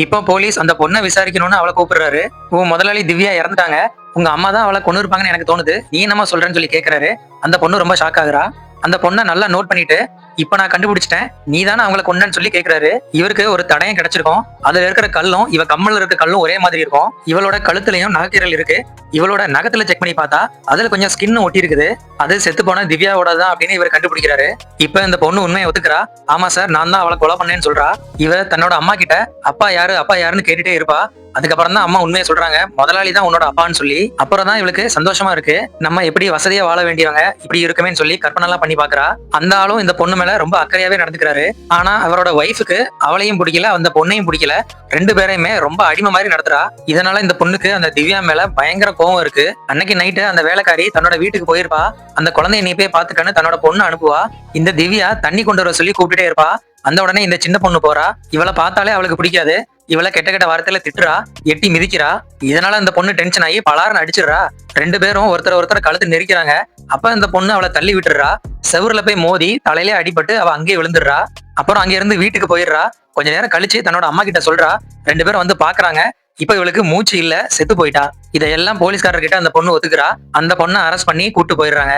இப்போ போலீஸ் அந்த பொண்ண விசாரிக்கணும்னு அவள கூப்பிடுறாரு. உன் முதலாளி திவ்யா இறந்துட்டாங்க. உங்க அம்மா தான் அவள கொன்னு இருப்பாங்கன்னு எனக்கு தோணுது. நீ என்னம்மா சொல்றன்னு சொல்லி கேட்கிறாரு. அந்த பொண்ணு ரொம்ப ஷாக் ஆகுறா. அந்த பொண்ண நல்லா நோட் பண்ணிட்டு, இப்ப நான் கண்டுபிடிச்சிட்டேன். நீ தானே அவங்கள கொன்னன்னு சொல்லி கேட்கிறாரு. இவருக்கு ஒரு தடயம் கிடைச்சிருக்கும். அதுல இருக்கிற கல்லும் இவ கம்மல்ல இருக்க கல்லும் ஒரே மாதிரி இருக்கும். இவளோட கழுத்துலயும் நகைக்கீரல் இருக்கு. இவளோட நகத்துல செக் பண்ணி பார்த்தா அதுல கொஞ்சம் ஸ்கின் ஒட்டி இருக்குது. அது செத்து போன திவ்யாவோட தான் அப்படின்னு இவர் கண்டுபிடிக்கிறாரு. இப்ப இந்த பொண்ணு உண்மையை ஒத்துக்கிறா. ஆமா சார், நான் தான் அவளை கொலை பண்ணேன்னு சொல்றா. இவ தன்னோட அம்மா கிட்ட அப்பா யாரு அப்பா யாருன்னு கேட்டுட்டே இருப்பா. அதுக்கப்புறம் தான் அம்மா உண்மையை சொல்றாங்க. முதலாளி தான் உன்னோட அப்பான்னு சொல்லி. அப்புறம் தான் இவளுக்கு சந்தோஷமா இருக்கு. நம்ம எப்படி வசதியா வாழ வேண்டியவங்க இப்படி இருக்குமேன்னு சொல்லி கற்பனை எல்லாம் பண்ணி பாக்குறா. அந்த ஆளும் இந்த பொண்ணு மேல ரொம்ப அக்கறையாவே நடந்துக்கிறாரு. ஆனா அவரோட ஒய்ஃபுக்கு அவளையும் பிடிக்கல, அந்த பொண்ணையும் பிடிக்கல. ரெண்டு பேரையுமே ரொம்ப அடிமை மாதிரி நடத்துறா. இதனால இந்த பொண்ணுக்கு அந்த திவ்யா மேல பயங்கர கோவம் இருக்கு. அன்னைக்கு நைட்டு அந்த வேலைக்காரி தன்னோட வீட்டுக்கு போயிருப்பா. அந்த குழந்தைய நீ போய் பாத்துக்கன்னு தன்னோட பொண்ணு அனுப்புவா. இந்த திவ்யா தண்ணி கொண்டு வர சொல்லி கூப்பிட்டுட்டே இருப்பா. அந்த உடனே இந்த சின்ன பொண்ணு போறா. இவளை பார்த்தாலே அவளுக்கு பிடிக்காது. இவளை கெட்ட கெட்ட வார்த்தையில திட்டுறா, எட்டி மிதிக்கிறா. இதனால அந்த பொண்ணு டென்ஷன் ஆகி பலாருன்னு அடிச்சிடுறா. ரெண்டு பேரும் ஒருத்தர் கழுத்து நெரிக்கிறாங்க. அப்ப இந்த பொண்ணு அவளை தள்ளி விட்டுறா. செவுருல போய் மோதி தலையிலே அடிபட்டு அவ அங்கேயே விழுந்துடுறா. அப்புறம் அங்க இருந்து வீட்டுக்கு போயிடுறா. கொஞ்ச நேரம் கழிச்சு தன்னோட அம்மா கிட்ட சொல்றா. ரெண்டு பேரும் வந்து பாக்குறாங்க. இப்ப இவளுக்கு மூச்சு இல்ல, செத்து போயிட்டா. இதையெல்லாம் போலீஸ்காரர் கிட்ட அந்த பொண்ணு ஒத்துக்கிறா. அந்த பொண்ணை அரெஸ்ட் பண்ணி கூட்டு போயிடுறாங்க.